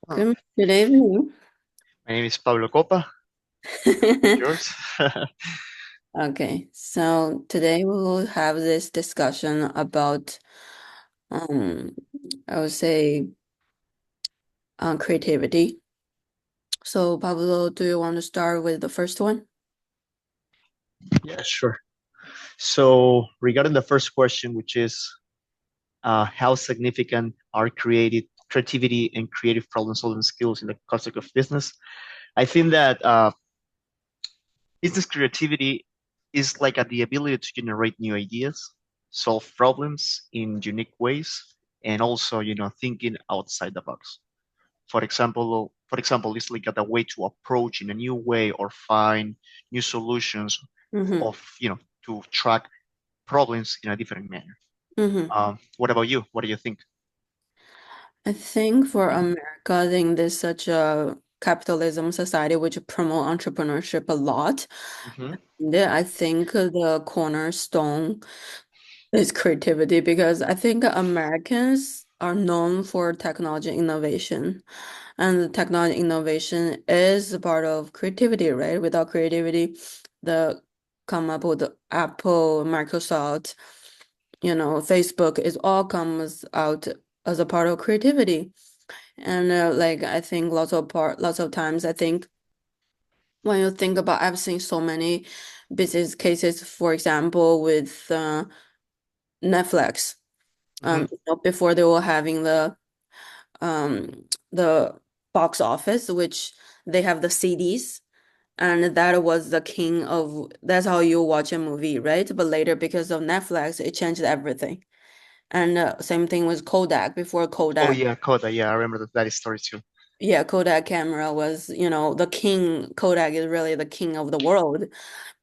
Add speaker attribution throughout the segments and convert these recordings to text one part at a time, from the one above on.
Speaker 1: Oh,
Speaker 2: Good evening.
Speaker 1: my name is Pablo Copa. Yours?
Speaker 2: Okay, so today we will have this discussion about, um, I would say, creativity. So, Pablo, do you want to start with the first one?
Speaker 1: Yeah, sure. So, regarding the first question, which is how significant are creativity and creative problem-solving skills in the context of business? I think that business creativity is like the ability to generate new ideas, solve problems in unique ways, and also, thinking outside the box. For example, it's like a way to approach in a new way or find new solutions
Speaker 2: Mm-hmm.
Speaker 1: of, to track problems in a different manner.
Speaker 2: Mm-hmm.
Speaker 1: What about you? What do you think?
Speaker 2: I think for America, I think there's such a capitalism society which promote entrepreneurship a lot.
Speaker 1: Hmm.
Speaker 2: Then I think the cornerstone is creativity because I think Americans are known for technology innovation. And technology innovation is a part of creativity, right? Without creativity, the come up with the Apple, Microsoft, Facebook is all comes out as a part of creativity. And like I think lots of times I think when you think about I've seen so many business cases, for example, with Netflix.
Speaker 1: Hmm.
Speaker 2: Before they were having the box office, which they have the CDs, and that was the king of that's how you watch a movie, right? But later, because of Netflix, it changed everything. And same thing with Kodak. Before
Speaker 1: Oh
Speaker 2: Kodak,
Speaker 1: yeah, Coda. Yeah, I remember that story too.
Speaker 2: yeah, Kodak camera was, the king. Kodak is really the king of the world,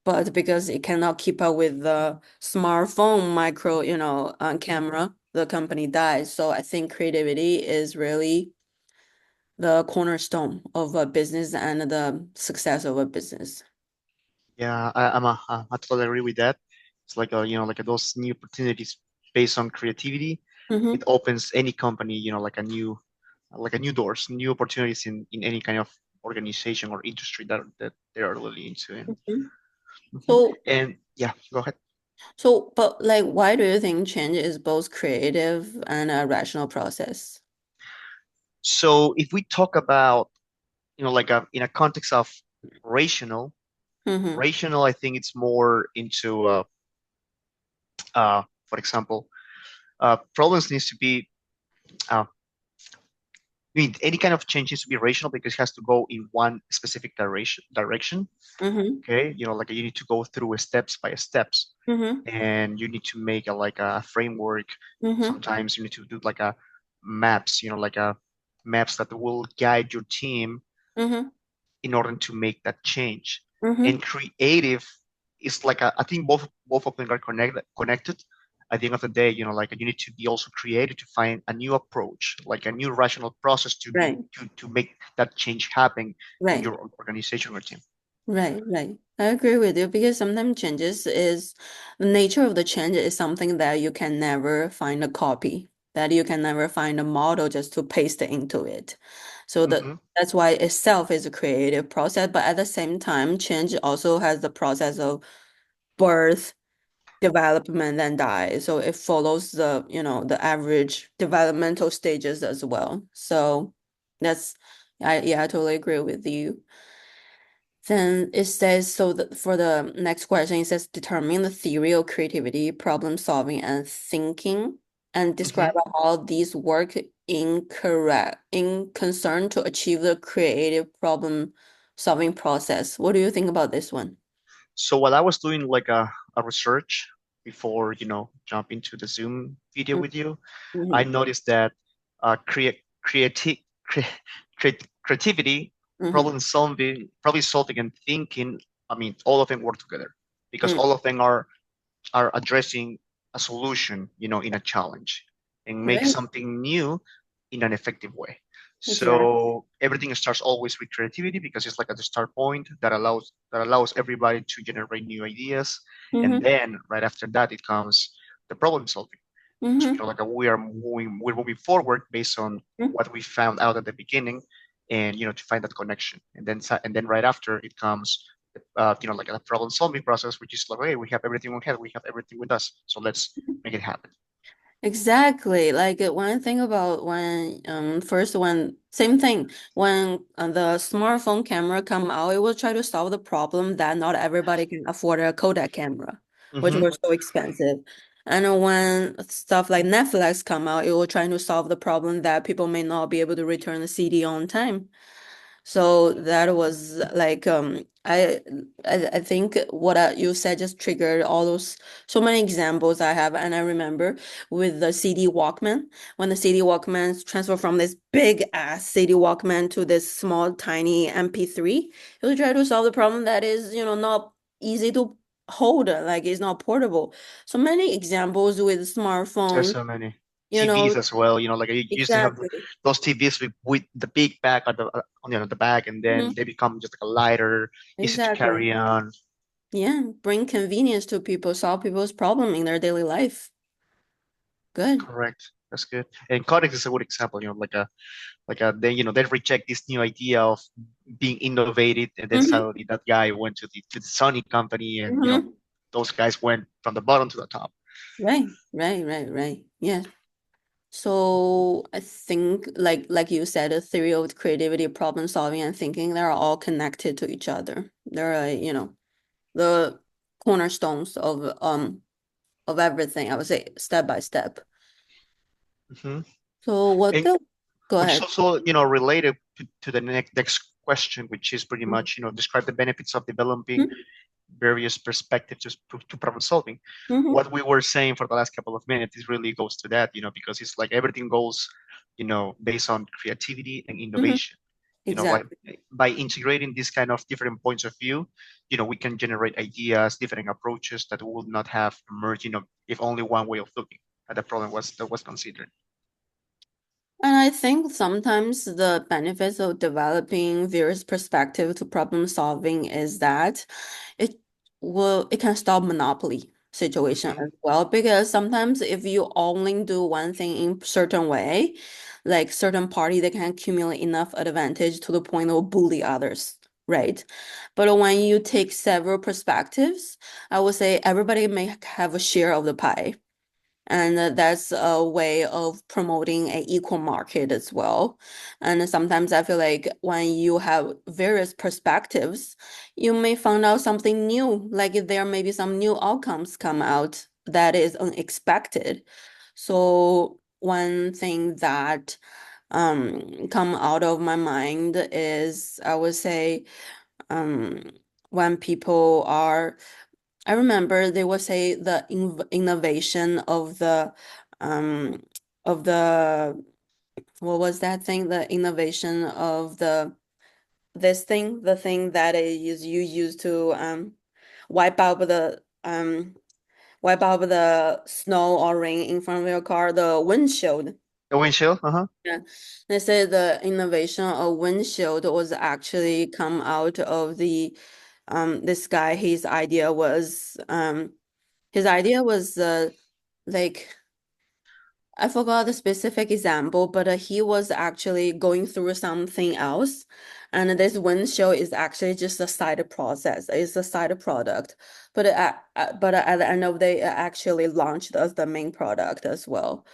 Speaker 2: but because it cannot keep up with the smartphone micro, camera, the company dies. So I think creativity is really the cornerstone of a business and the success of a business.
Speaker 1: Yeah, I totally agree with that. It's like those new opportunities based on creativity. It
Speaker 2: Mm-hmm.
Speaker 1: opens any company, like a new doors, new opportunities in any kind of organization or industry that they are really into. And,
Speaker 2: Mm-hmm.
Speaker 1: mhm.
Speaker 2: So,
Speaker 1: And yeah, go ahead.
Speaker 2: but like, why do you think change is both creative and a rational process?
Speaker 1: So if we talk about, in a context of rational,
Speaker 2: Mm-hmm.
Speaker 1: rational, I think it's more into, for example, problems needs to be, I mean, any kind of change needs to be rational because it has to go in one specific direction.
Speaker 2: Mm-hmm.
Speaker 1: Okay, like you need to go through steps by steps,
Speaker 2: Mm-hmm.
Speaker 1: and you need to make like a framework.
Speaker 2: Mm-hmm.
Speaker 1: Sometimes you need to do like a maps, like a maps that will guide your team
Speaker 2: Mm-hmm.
Speaker 1: in order to make that change.
Speaker 2: Mm-hmm.
Speaker 1: And creative is like I think both of them are connected. At the end of the day, like you need to be also creative to find a new approach, like a new rational process
Speaker 2: Right.
Speaker 1: to make that change happen in
Speaker 2: Right.
Speaker 1: your organization or team.
Speaker 2: Right. Right. I agree with you because sometimes changes is the nature of the change is something that you can never find a copy, that you can never find a model just to paste it into it. So
Speaker 1: Hmm.
Speaker 2: that's why itself is a creative process, but at the same time, change also has the process of birth, development, and die. So it follows the average developmental stages as well. So that's I totally agree with you. Then it says, so that for the next question, it says determine the theory of creativity, problem solving, and thinking, and describe
Speaker 1: Hmm.
Speaker 2: how these work in concern to achieve the creative problem solving process. What do you think about this one?
Speaker 1: So while I was doing like a research before, jump into the Zoom video with you, I
Speaker 2: Mm-hmm.
Speaker 1: noticed that creativity,
Speaker 2: Mm-hmm.
Speaker 1: problem solving, and thinking. I mean, all of them work together because all of them are addressing a solution, in a challenge and make
Speaker 2: Right.
Speaker 1: something new in an effective way.
Speaker 2: Exactly.
Speaker 1: So everything starts always with creativity because it's like at the start point that allows everybody to generate new ideas, and
Speaker 2: Mm-hmm.
Speaker 1: then right after that it comes the problem solving.
Speaker 2: Mm-hmm.
Speaker 1: Like we're moving forward based on what we found out at the beginning, and to find that connection, and then right after it comes, like a problem solving process, which is like, hey, we have everything we have, we have everything with us, so let's make it happen.
Speaker 2: Exactly. Like one thing about when same thing when the smartphone camera come out, it will try to solve the problem that not everybody can afford a Kodak camera, which
Speaker 1: Hmm.
Speaker 2: were so expensive. And when stuff like Netflix come out, it will try to solve the problem that people may not be able to return the CD on time. So that was like I think what you said just triggered all those so many examples I have, and I remember with the CD Walkman when the CD Walkman transferred from this big ass CD Walkman to this small tiny MP3, it was trying to solve the problem that is not easy to hold, like it's not portable. So many examples with
Speaker 1: There's
Speaker 2: smartphones,
Speaker 1: so many
Speaker 2: you
Speaker 1: TVs
Speaker 2: know
Speaker 1: as well. Like you used to have
Speaker 2: exactly,
Speaker 1: those TVs with the big back on the back, and then
Speaker 2: Mhm.
Speaker 1: they become just like a lighter, easy to
Speaker 2: Exactly.
Speaker 1: carry on.
Speaker 2: Yeah, bring convenience to people, solve people's problem in their daily life. Good.
Speaker 1: Correct. That's good. And Codex is a good example. They they reject this new idea of being innovative, and then
Speaker 2: Mm-hmm.
Speaker 1: suddenly that guy went to the Sony company, and
Speaker 2: Mm-hmm.
Speaker 1: those guys went from the bottom to the top.
Speaker 2: Right, right, right, right. Yeah. So I think like you said, the theory of creativity, problem solving, and thinking, they're all connected to each other. They're the cornerstones of everything, I would say, step by step.
Speaker 1: Hmm.
Speaker 2: So what
Speaker 1: And
Speaker 2: the go
Speaker 1: which is
Speaker 2: ahead.
Speaker 1: also related to the next question, which is pretty much describe the benefits of developing various perspectives to problem solving.
Speaker 2: Mm-hmm.
Speaker 1: What we were saying for the last couple of minutes is really goes to that, because it's like everything goes, based on creativity and
Speaker 2: Mm-hmm.
Speaker 1: innovation. Like
Speaker 2: Exactly.
Speaker 1: by integrating these kind of different points of view, we can generate ideas, different approaches that would not have emerged, if only one way of looking at the problem was considered.
Speaker 2: And I think sometimes the benefits of developing various perspective to problem solving is that it it can stop monopoly situation
Speaker 1: Hmm.
Speaker 2: as well, because sometimes if you only do one thing in certain way, like certain party, they can accumulate enough advantage to the point of bully others, right? But when you take several perspectives, I would say everybody may have a share of the pie. And that's a way of promoting an equal market as well. And sometimes I feel like when you have various perspectives, you may find out something new, like there may be some new outcomes come out that is unexpected. So one thing that come out of my mind is, I would say, um when people are, I remember they would say the innovation um of the what was that thing? The innovation of this thing, the thing that is you use to wipe out the snow or rain in front of your car, the windshield.
Speaker 1: The windshield, uh-huh.
Speaker 2: Yeah. They say the innovation of windshield was actually come out of the this guy, his idea was like I forgot the specific example, but he was actually going through something else, and this windshield is actually just a side process. It's a side product, but at the end of the day, it actually launched as the main product as well.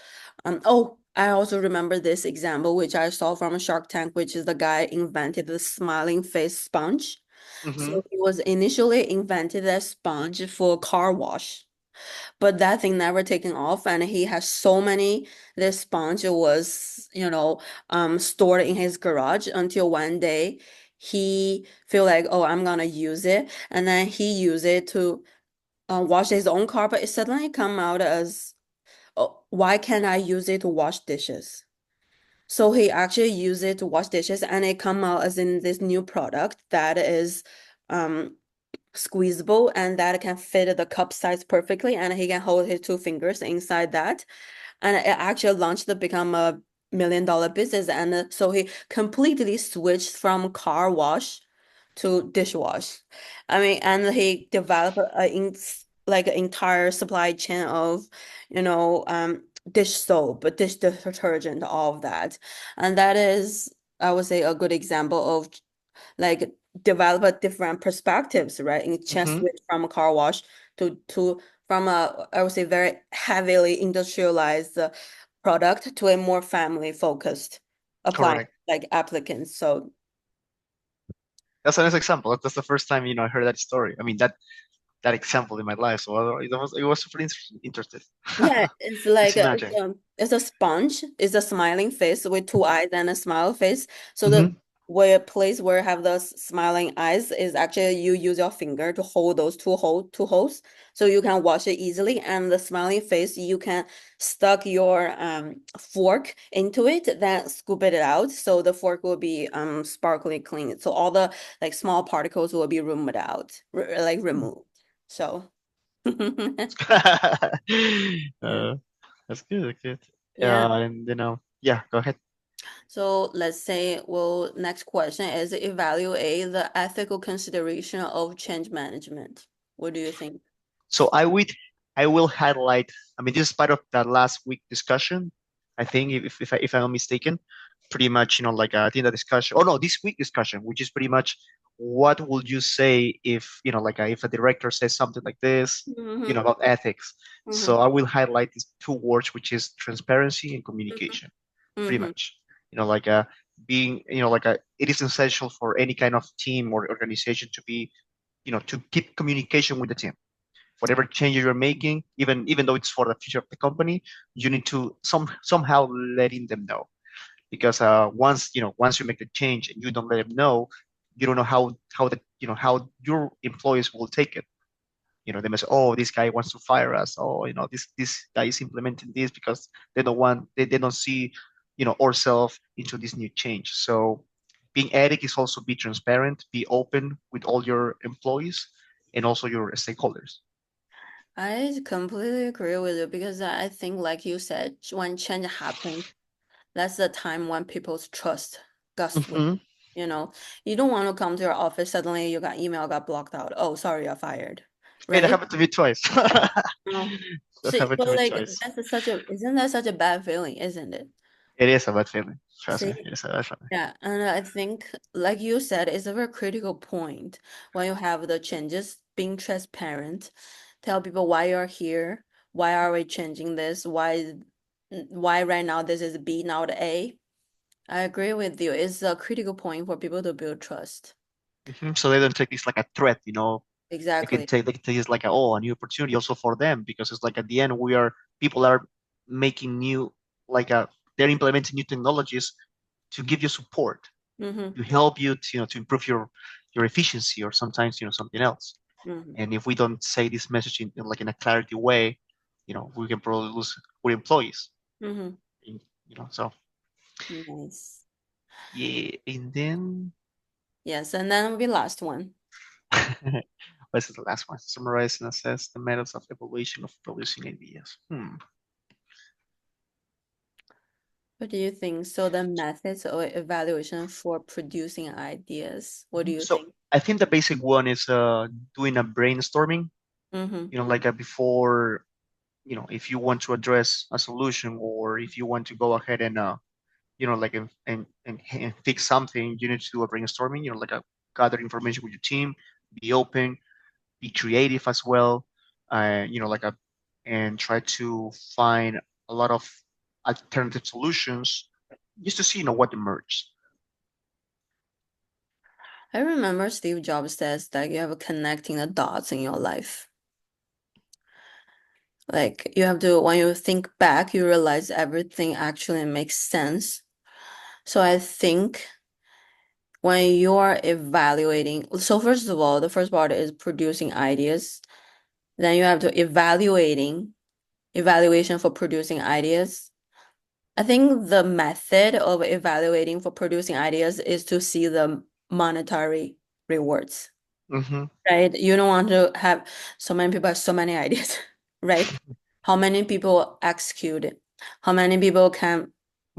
Speaker 2: Oh, I also remember this example, which I saw from Shark Tank, which is the guy invented the smiling face sponge.
Speaker 1: Hmm.
Speaker 2: So he was initially invented a sponge for car wash, but that thing never taken off, and he has so many. This sponge was stored in his garage until one day he feel like, oh, I'm gonna use it, and then he used it to wash his own car, but it suddenly come out as, oh, why can't I use it to wash dishes? So he actually used it to wash dishes, and it come out as in this new product that is um squeezable, and that can fit the cup size perfectly, and he can hold his two fingers inside that, and it actually launched to become a $1 million business. And so he completely switched from car wash to dishwash. I mean, and he developed like an entire supply chain of dish soap, dish detergent, all of that. And that is, I would say, a good example of like develop a different perspectives, right? In change
Speaker 1: Hmm.
Speaker 2: switch from a car wash to from a, I would say, very heavily industrialized product to a more family focused applying
Speaker 1: Correct.
Speaker 2: like applicants. So
Speaker 1: That's a nice example. That's the first time, I heard that story. I mean, that example in my life. So it was super interesting.
Speaker 2: yeah, it's
Speaker 1: Just
Speaker 2: like
Speaker 1: imagine.
Speaker 2: it's a sponge. It's a smiling face with two eyes and a smile face. So the
Speaker 1: Hmm.
Speaker 2: where place where have the smiling eyes is actually you use your finger to hold those two holes, so you can wash it easily. And the smiling face, you can stuck your fork into it, then scoop it out, so the fork will be sparkly clean. So all the like small particles will be removed out, like removed. So yeah.
Speaker 1: Uh, that's good. That's good.
Speaker 2: Yeah.
Speaker 1: And yeah, go ahead.
Speaker 2: So let's say, well, next question is evaluate the ethical consideration of change management. What do you think?
Speaker 1: So I will highlight. I mean, this is part of that last week discussion. I think if I'm not mistaken, pretty much like I think the discussion. Oh no, this week discussion, which is pretty much what would you say if like if a director says something like this,
Speaker 2: Mm-hmm.
Speaker 1: about ethics.
Speaker 2: Mm-hmm.
Speaker 1: So I will highlight these two words, which is transparency and communication. Pretty
Speaker 2: Mm-hmm.
Speaker 1: much, being it is essential for any kind of team or organization to be to keep communication with the team. Whatever changes you're making, even though it's for the future of the company, you need to somehow letting them know, because once you make the change and you don't let them know, you don't know how your employees will take it. They may say, oh, this guy wants to fire us. Oh, this guy is implementing this because they don't see ourselves into this new change. So being ethic is also be transparent, be open with all your employees and also your stakeholders.
Speaker 2: I completely agree with you because I think, like you said, when change happens, that's the time when people's trust got weak.
Speaker 1: Hmm.
Speaker 2: You know, you don't want to come to your office, suddenly you got email got blocked out. Oh, sorry, you're fired.
Speaker 1: Hey, that
Speaker 2: Right?
Speaker 1: happened to me twice.
Speaker 2: No.
Speaker 1: That
Speaker 2: See,
Speaker 1: happened to
Speaker 2: but
Speaker 1: me
Speaker 2: like
Speaker 1: twice.
Speaker 2: isn't that such a bad feeling, isn't it?
Speaker 1: It is a bad feeling. Trust
Speaker 2: See,
Speaker 1: me. It is a bad feeling.
Speaker 2: yeah, and I think, like you said, it's a very critical point when you have the changes, being transparent, tell people why you're here, why are we changing this, why right now this is B, not A. I agree with you. It's a critical point for people to build trust.
Speaker 1: So they don't take this like a threat,
Speaker 2: Exactly.
Speaker 1: they can take this like a new opportunity also for them, because it's like at the end people are making new, like they're implementing new technologies to give you support,
Speaker 2: Mm-hmm.
Speaker 1: to help you to improve your efficiency, or sometimes something else.
Speaker 2: Mm-hmm.
Speaker 1: And if we don't say this message in a clarity way, we can probably lose our employees.
Speaker 2: Mm-hmm.
Speaker 1: So
Speaker 2: Nice.
Speaker 1: yeah. And then
Speaker 2: Yes, and then we last one.
Speaker 1: what's the last one? Summarize and assess the methods of evaluation of producing ideas.
Speaker 2: What do you think? So the methods of evaluation for producing ideas. What do you
Speaker 1: So
Speaker 2: think?
Speaker 1: I think the basic one is doing a brainstorming,
Speaker 2: Mm-hmm.
Speaker 1: like before, if you want to address a solution, or if you want to go ahead and like and fix something, you need to do a brainstorming, like gather information with your team, be open, be creative as well, like and try to find a lot of alternative solutions just to see what emerges.
Speaker 2: I remember Steve Jobs says that you have connecting the dots in your life. Like you have to, when you think back, you realize everything actually makes sense. So I think when you're evaluating, so first of all, the first part is producing ideas. Then you have to evaluation for producing ideas. I think the method of evaluating for producing ideas is to see the monetary rewards.
Speaker 1: Hmm.
Speaker 2: Right? You don't want to have so many people have so many ideas, right? How many people execute it? How many people can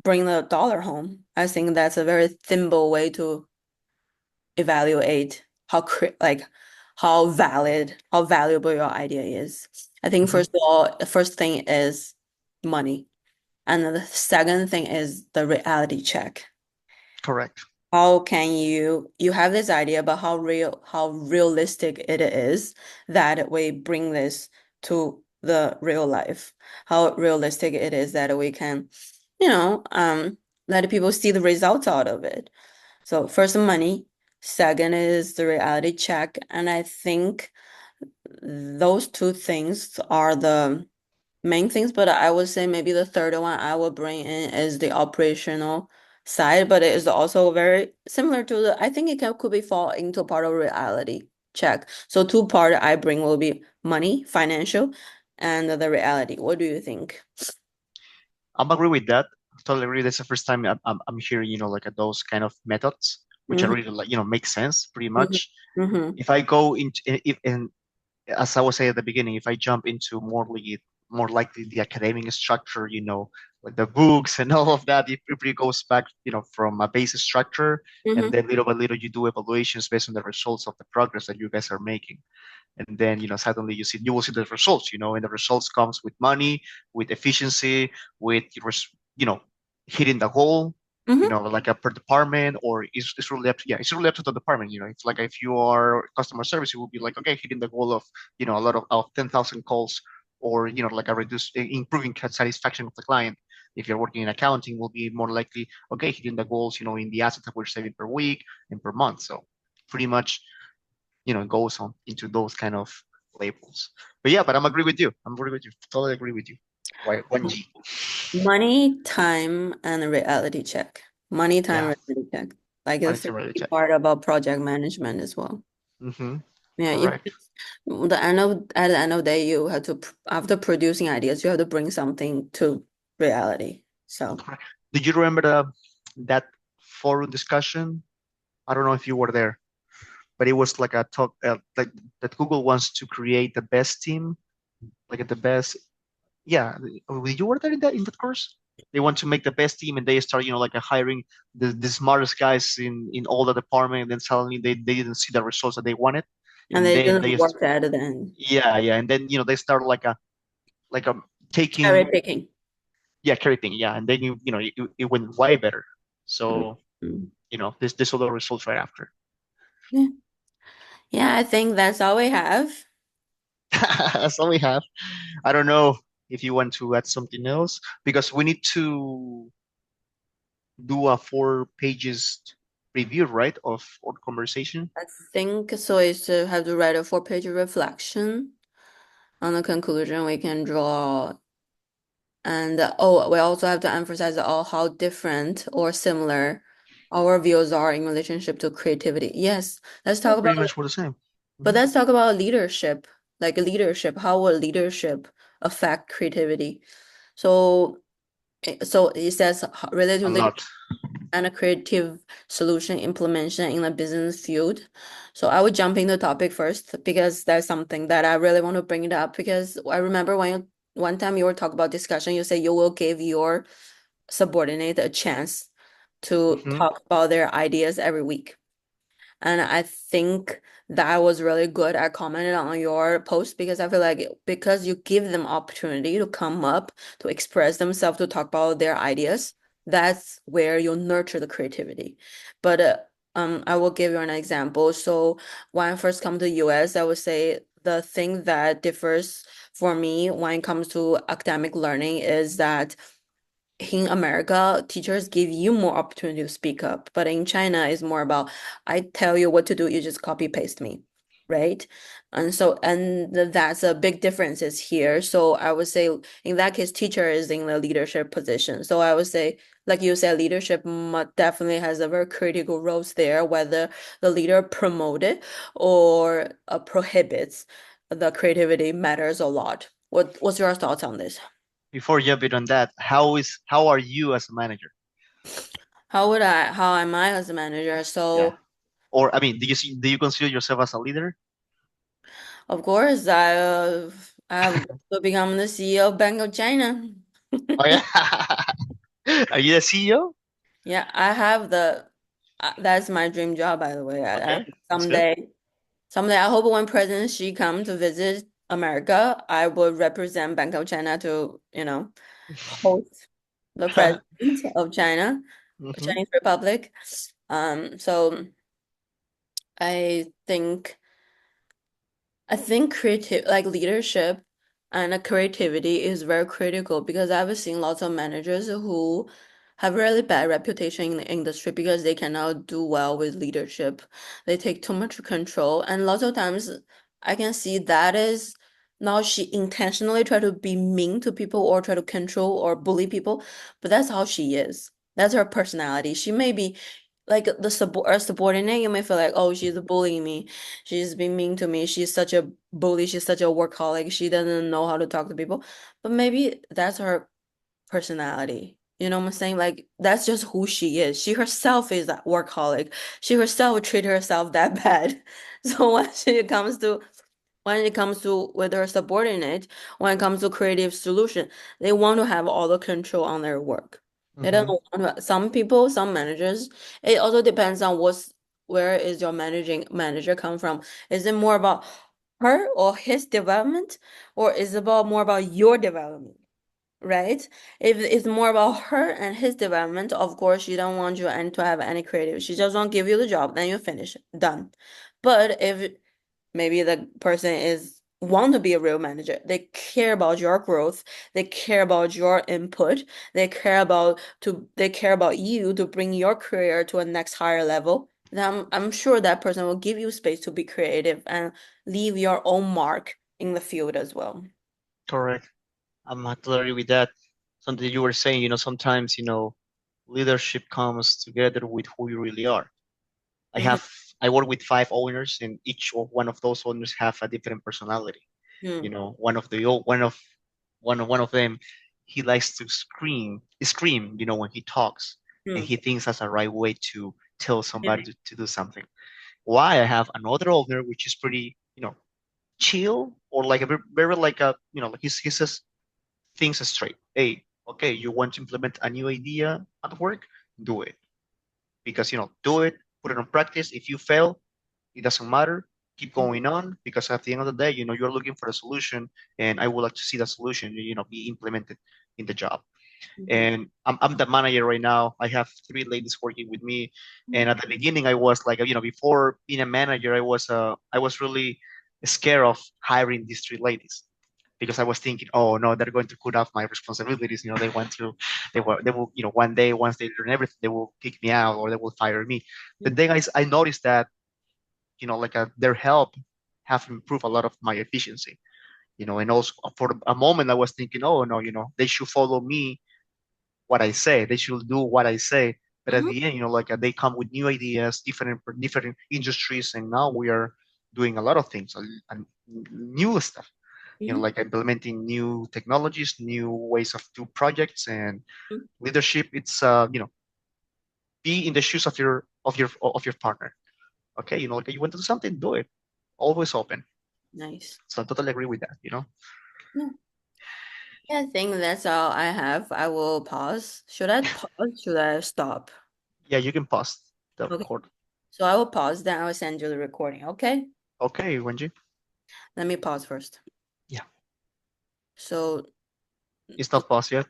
Speaker 2: bring the dollar home? I think that's a very simple way to evaluate how valid, how valuable your idea is. I think
Speaker 1: Hmm.
Speaker 2: first of all, the first thing is money. And the second thing is the reality check.
Speaker 1: Correct.
Speaker 2: How can you have this idea about how realistic it is that we bring this to the real life? How realistic it is that we can, you know, let people see the results out of it. So first money, second is the reality check, and I think those two things are the main things, but I would say maybe the third one I will bring in is the operational side, but it is also very similar to I think it could be fall into part of reality check. So two part I bring will be money, financial, and the reality. What do you think?
Speaker 1: I'm agree with that. Totally agree. That's the first time I'm hearing, like those kind of methods, which are
Speaker 2: Mm-hmm,
Speaker 1: really like, make sense pretty
Speaker 2: mm-hmm,
Speaker 1: much.
Speaker 2: mm-hmm.
Speaker 1: If I go into, if, and as I was saying at the beginning, if I jump into more likely the academic structure, like the books and all of that, it really goes back, from a basic structure, and
Speaker 2: Mm-hmm.
Speaker 1: then little by little you do evaluations based on the results of the progress that you guys are making. And then, suddenly you will see the results, and the results comes with money, with efficiency, with, you know, hitting the goal,
Speaker 2: Mm-hmm.
Speaker 1: like a per department, or it's really up to, yeah, it's really up to the department. It's like if you are customer service, it will be like, okay, hitting the goal of, a lot of 10,000 calls, or, like a improving satisfaction of the client. If you're working in accounting, will be more likely, okay, hitting the goals, in the assets that we're saving per week and per month. So pretty much, goes on into those kind of labels. But yeah, but I'm agree with you. I'm agree with you. Totally agree with you. Why 1G?
Speaker 2: Money, time, and a reality check. Money, time,
Speaker 1: Yeah,
Speaker 2: reality check. Like the
Speaker 1: I
Speaker 2: three
Speaker 1: can really check.
Speaker 2: part about project management as well.
Speaker 1: Mm-hmm.
Speaker 2: Yeah,
Speaker 1: Correct.
Speaker 2: at the end of the day, you have to after producing ideas, you have to bring something to reality. So
Speaker 1: Correct. Did you remember that forum discussion? I don't know if you were there, but it was like a talk, like that Google wants to create the best team, like the best. Yeah, you were there in that course. They want to make the best team, and they start, like hiring the smartest guys in all the department. And then suddenly they didn't see the results that they wanted,
Speaker 2: and
Speaker 1: and
Speaker 2: they
Speaker 1: then
Speaker 2: didn't work at it then.
Speaker 1: yeah, yeah, and then they start like a
Speaker 2: Cherry
Speaker 1: taking,
Speaker 2: picking.
Speaker 1: yeah, carrying, yeah, and then it went way better. So
Speaker 2: Mhm.
Speaker 1: this all the results right after.
Speaker 2: Yeah. Yeah, I think that's all we have.
Speaker 1: That's all we have. I don't know if you want to add something else, because we need to do a 4 pages review, right, of our conversation.
Speaker 2: I think so is to have to write a 4-page reflection on the conclusion we can draw. And oh, we also have to emphasize how different or similar our views are in relationship to creativity. Yes, let's
Speaker 1: Yeah,
Speaker 2: talk about,
Speaker 1: pretty much we're the same.
Speaker 2: but
Speaker 1: Hmm.
Speaker 2: let's talk about leadership, like leadership. How will leadership affect creativity? So, so it says related to
Speaker 1: I'm
Speaker 2: leadership
Speaker 1: not.
Speaker 2: and a creative solution implementation in the business field. So I would jump into the topic first because that's something that I really want to bring it up because I remember one time you were talking about discussion, you say you will give your subordinate a chance to
Speaker 1: Hmm.
Speaker 2: talk about their ideas every week. And I think that was really good. I commented on your post because I feel like because you give them opportunity to come up, to express themselves, to talk about their ideas, that's where you'll nurture the creativity. But I will give you an example. So when I first come to US, I would say the thing that differs for me when it comes to academic learning is that in America, teachers give you more opportunity to speak up, but in China, it's more about I tell you what to do, you just copy paste me, right? And so, and that's a big difference is here. So I would say in that case, teacher is in the leadership position. So I would say, like you said, leadership definitely has a very critical roles there, whether the leader promote it or prohibits the creativity matters a lot. What's your thoughts on this?
Speaker 1: Before jumping on that, how are you as a manager?
Speaker 2: How am I as a manager?
Speaker 1: Yeah.
Speaker 2: So,
Speaker 1: Or I mean, do you consider yourself as a leader?
Speaker 2: of course, I have to become the CEO of Bank of China.
Speaker 1: Oh yeah. Are you the CEO?
Speaker 2: Yeah, I have that's my dream job, by the way.
Speaker 1: Okay, that's good.
Speaker 2: Someday, I hope when President Xi come to visit America, I will represent Bank of China to, host. the president of China,
Speaker 1: Hmm.
Speaker 2: Chinese Republic. So I think I think creative like leadership and creativity is very critical because I've seen lots of managers who have really bad reputation in the industry because they cannot do well with leadership. They take too much control, and lots of times I can see that is now she intentionally try to be mean to people or try to control or bully people, but that's how she is. That's her personality. She may be like the subordinate, you may feel like, oh, she's bullying me. She's being mean to me. She's such a bully. She's such a workaholic. She doesn't know how to talk to people. But maybe that's her personality. You know what I'm saying? Like that's just who she is. She herself is that workaholic. She herself would treat herself that bad. So when it comes to with her subordinate, when it comes to creative solution, they want to have all the control on their work. They don't
Speaker 1: Hmm.
Speaker 2: want to, some people, some managers, it also depends on where is your managing manager come from. Is it more about her or his development, or is it about more about your development? Right? If it's more about her and his development, of course, she don't want you and to have any creative. She just want to give you the job, then you finish, done. But if maybe the person is want to be a real manager, they care about your growth, they care about your input, they care about you to bring your career to a next higher level. Then I'm sure that person will give you space to be creative and leave your own mark in the field as well.
Speaker 1: Correct. I'm totally agree with that. Something you were saying, sometimes, leadership comes together with who you really are. I
Speaker 2: Mm-hmm.
Speaker 1: have I work with 5 owners, and one of those owners have a different personality. One of them, he likes to scream, when he talks, and
Speaker 2: Mm-hmm.
Speaker 1: he thinks that's a right way to tell somebody to do something. Why I have another owner which is pretty, chill, or like a very like a, like he says things straight. Hey, okay, you want to implement a new idea at work? Do it. Because, do it, put it on practice. If you fail, it doesn't matter. Keep going on, because at the end of the day, you're looking for a solution, and I would like to see that solution, be implemented in the job.
Speaker 2: Mm-hmm.
Speaker 1: And I'm the manager right now. I have 3 ladies working with me. And at the beginning, I was like, before being a manager, I was really scared of hiring these 3 ladies, because I was thinking, oh no, they're going to cut off my responsibilities. They will, one day, once they learn everything, they will kick me out or they will fire me. But then I noticed that, like their help have improved a lot of my efficiency. And also for a moment I was thinking, oh no, they should follow me, what I say. They should do what I say. But at
Speaker 2: Mm-hmm.
Speaker 1: the end, like they come with new ideas, different industries, and now we are doing a lot of things and new stuff.
Speaker 2: Mm-hmm.
Speaker 1: Like implementing new technologies, new ways of do projects and leadership. It's be in the shoes of your partner. Okay, like you want to do something, do it. Always open.
Speaker 2: Nice.
Speaker 1: So I totally agree with that.
Speaker 2: Yeah. Yeah, I think that's all I have. I will pause. Should I pause? Should I stop?
Speaker 1: Yeah, you can pause the
Speaker 2: Okay.
Speaker 1: record.
Speaker 2: So I will pause, then I will send you the recording. Okay?
Speaker 1: Okay, Wenji.
Speaker 2: Let me pause first.
Speaker 1: Yeah,
Speaker 2: So
Speaker 1: it's not paused yet.